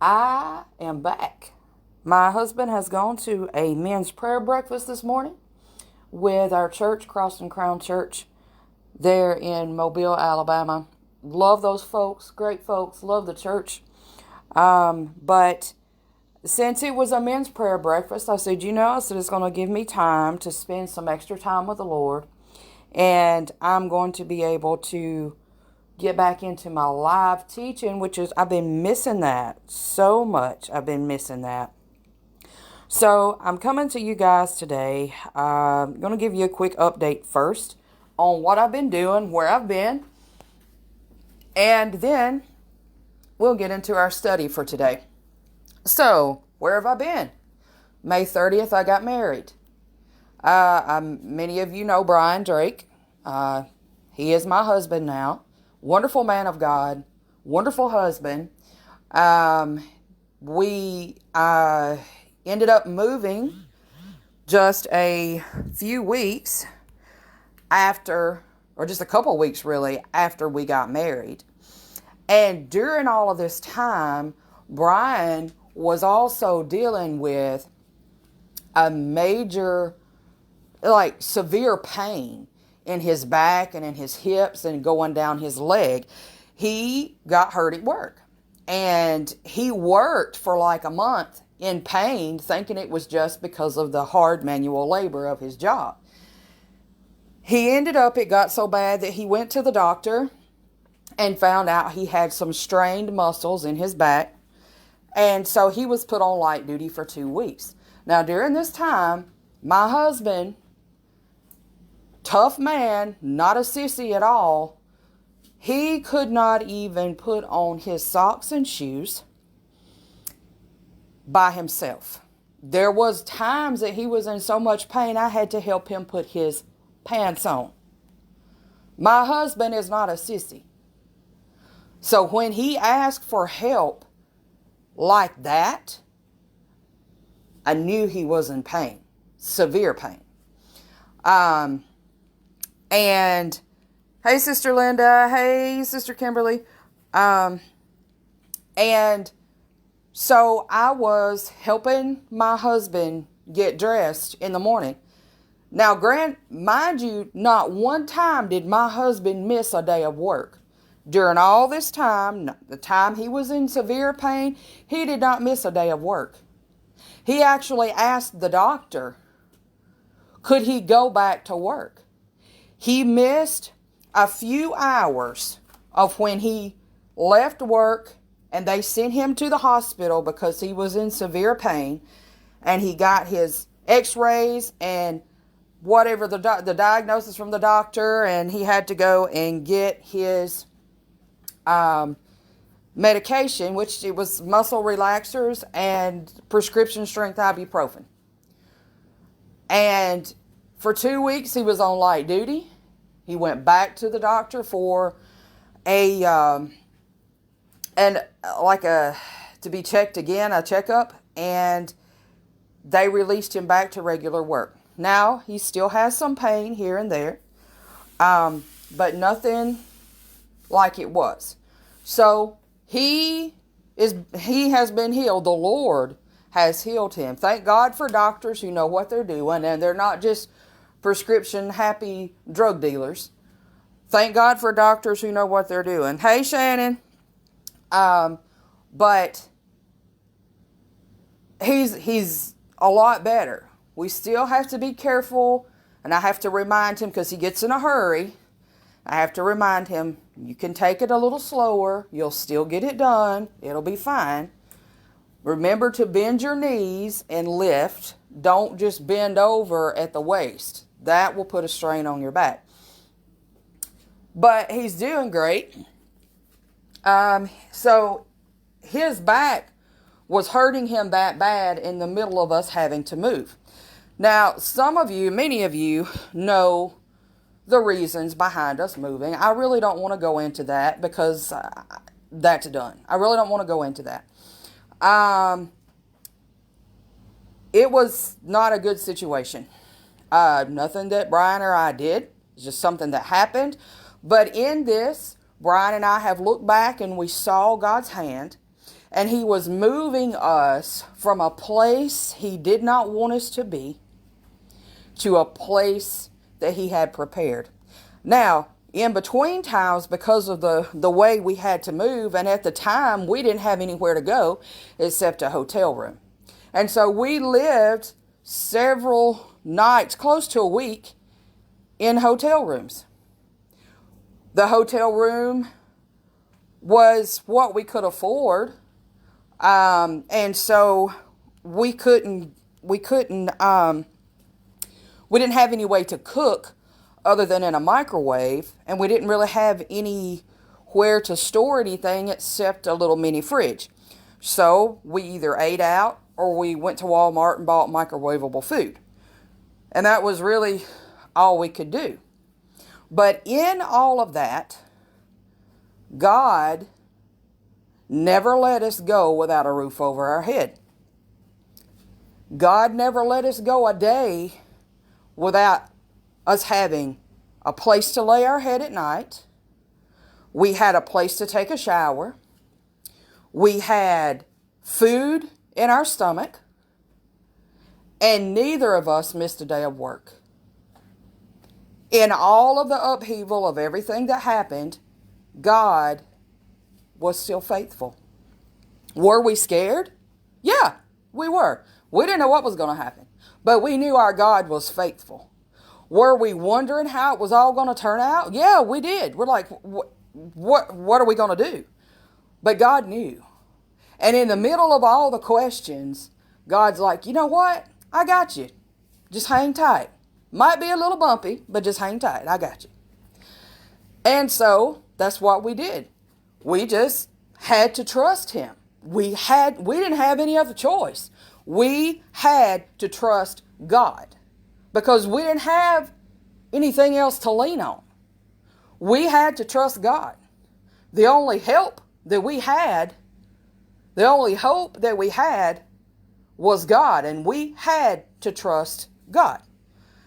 I am back. My husband has gone to a men's prayer breakfast this morning with our church, Cross and Crown Church, there in Mobile, Alabama. Love those folks, great folks, love the church. But since it was a men's prayer breakfast, I said it's going to give me time to spend some extra time with the Lord. And I'm going to be able to get back into my live teaching, which is, I've been missing that so much. I've been missing that. So I'm coming to you guys today. I'm going to give you a quick update first on what I've been doing, where I've been, and then we'll get into our study for today. So, where have I been? May 30th, I got married. Many of you know Brian Drake. He is my husband now. Wonderful man of God. Wonderful husband. We ended up moving just a few weeks after, or just a couple of weeks really, after we got married. And during all of this time, Brian was also dealing with a major, severe pain in his back and in his hips and going down his leg. He got hurt at work, and he worked for like a month in pain, thinking it was just because of the hard manual labor of his job. It got so bad that he went to the doctor and found out he had some strained muscles in his back. And so he was put on light duty for 2 weeks. Now, during this time, my husband, tough man, not a sissy at all, he could not even put on his socks and shoes by himself. There was times that he was in so much pain, I had to help him put his pants on. My husband is not a sissy. So when he asked for help like that, I knew he was in pain, severe pain. And hey, Sister Linda. Hey, Sister Kimberly. And so I was helping my husband get dressed in the morning. Now, mind you, not one time did my husband miss a day of work. During all this time, the time he was in severe pain, he did not miss a day of work. He actually asked the doctor, could he go back to work? He missed a few hours of when he left work and they sent him to the hospital because he was in severe pain, and he got his x-rays and whatever the diagnosis from the doctor, and he had to go and get his medication, which it was muscle relaxers and prescription strength ibuprofen. And for 2 weeks he was on light duty. He went back to the doctor for to be checked again, a checkup, and they released him back to regular work. Now he still has some pain here and there, but nothing like it was. So he has been healed. The Lord has healed him. Thank God for doctors who know what they're doing, and they're not just prescription happy drug dealers. Thank God for doctors who know what they're doing. Hey, Shannon. But he's a lot better. We still have to be careful, and I have to remind him because he gets in a hurry. I have to remind him, you can take it a little slower. You'll still get it done. It'll be fine. Remember to bend your knees and lift. Don't just bend over at the waist. That will put a strain on your back. But he's doing great. So his back was hurting him that bad in the middle of us having to move. Now, many of you know the reasons behind us moving. I really don't want to go into that because that's done. I really don't want to go into that. It was not a good situation. Nothing that Brian or I did. It's just something that happened. But in this, Brian and I have looked back and we saw God's hand. And he was moving us from a place he did not want us to be to a place that he had prepared. Now, in between times, because of the way we had to move, and at the time we didn't have anywhere to go except a hotel room. And so we lived several nights, close to a week, in hotel rooms. The hotel room was what we could afford. And so we didn't have any way to cook other than in a microwave, and we didn't really have anywhere to store anything except a little mini fridge. So we either ate out or we went to Walmart and bought microwavable food. And that was really all we could do. But in all of that, God never let us go without a roof over our head. God never let us go a day without us having a place to lay our head at night. We had a place to take a shower. We had food in our stomach. And neither of us missed a day of work. In all of the upheaval of everything that happened, God was still faithful. Were we scared? Yeah, we were. We didn't know what was going to happen, but we knew our God was faithful. Were we wondering how it was all going to turn out? Yeah, we did. We're like, what are we going to do? But God knew. And in the middle of all the questions, God's like, you know what? I got you. Just hang tight. Might be a little bumpy, but just hang tight. I got you. And so that's what we did. We just had to trust him. We didn't have any other choice. We had to trust God because we didn't have anything else to lean on. We had to trust God. The only help that we had, the only hope that we had was God, and we had to trust God.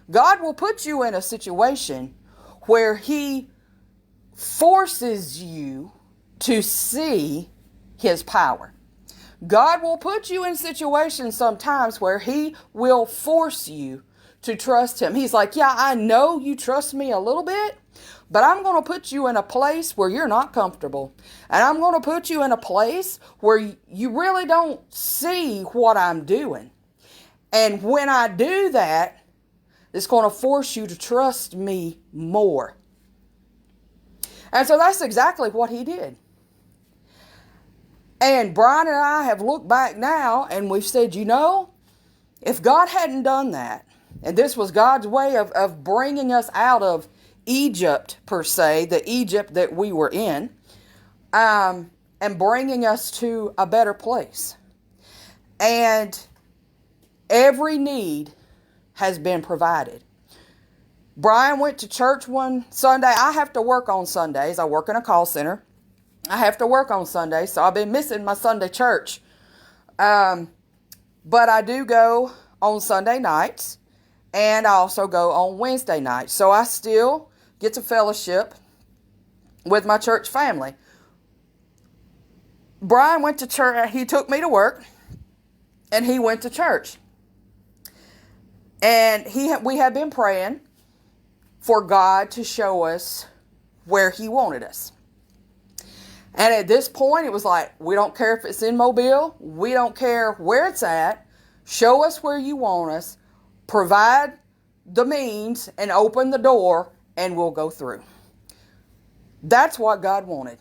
God will put you in a situation where he forces you to see his power. God will put you in situations sometimes where he will force you to trust him. He's like, yeah, I know you trust me a little bit, but I'm going to put you in a place where you're not comfortable. And I'm going to put you in a place where you really don't see what I'm doing. And when I do that, it's going to force you to trust me more. And so that's exactly what he did. And Brian and I have looked back now and we've said, you know, if God hadn't done that, and this was God's way of bringing us out of Egypt, per se, the Egypt that we were in, and bringing us to a better place. And every need has been provided. Brian went to church one Sunday. I have to work on Sundays. I work in a call center. I have to work on Sundays, so I've been missing my Sunday church. But I do go on Sunday nights, and I also go on Wednesday nights. So I still get to fellowship with my church family. Brian went to church. He took me to work, and he went to church. And we have been praying for God to show us where he wanted us. And at this point, it was like, we don't care if it's in Mobile. We don't care where it's at. Show us where you want us. Provide the means and open the door and we'll go through. That's what God wanted.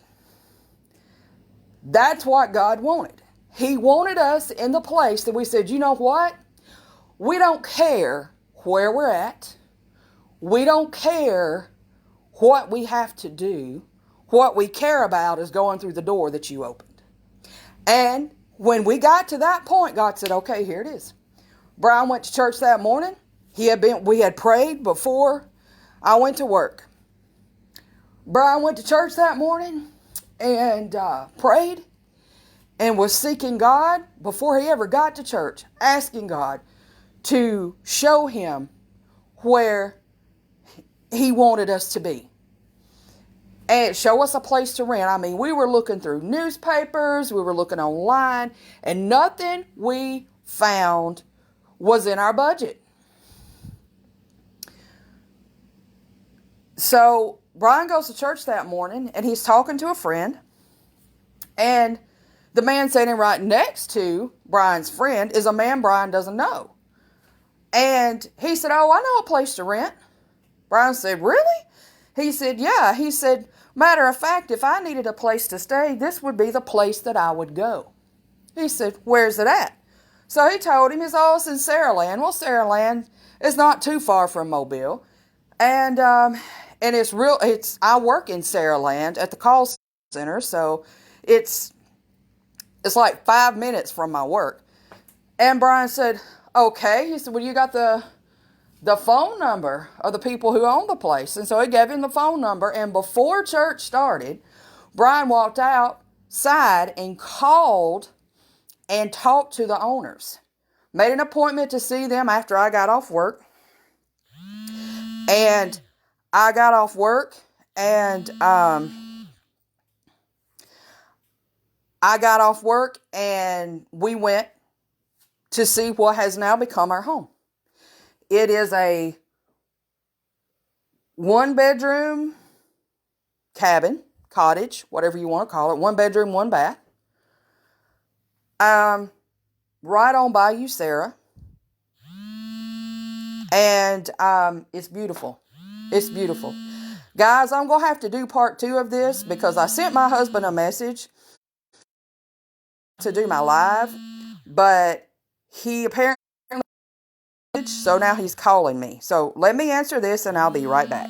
That's what God wanted. He wanted us in the place that we said, you know what? We don't care where we're at. We don't care what we have to do. What we care about is going through the door that you opened. And when we got to that point, God said, okay, here it is. Brian went to church that morning. We had prayed before I went to work. Brian went to church that morning and prayed and was seeking God before he ever got to church, asking God to show him where he wanted us to be. and show us a place to rent. I mean, we were looking through newspapers, we were looking online, and nothing we found was in our budget. So Brian goes to church that morning, and he's talking to a friend, and the man sitting right next to Brian's friend is a man Brian doesn't know. And he said, "Oh, I know a place to rent." Brian said, "Really?" He said, "Yeah." He said, "Matter of fact, if I needed a place to stay, this would be the place that I would go." He said, "Where's it at?" So he told him, it's in Saraland. Well, Saraland is not too far from Mobile. And I work in Saraland at the call center, so it's like 5 minutes from my work. And Brian said, "Okay." He said, "Well, you got the phone number of the people who own the place." And so he gave him the phone number. And before church started, Brian walked outside and called and talked to the owners. Made an appointment to see them after I got off work. And I got off work, and we went to see what has now become our home. It is a 1-bedroom cabin, cottage, whatever you want to call it. 1 bedroom, 1 bath. Right on Bayou Sarah. And it's beautiful. It's beautiful. Guys, I'm going to have to do part 2 of this because I sent my husband a message to do my live, but he apparently, so now he's calling me. So let me answer this and I'll be right back.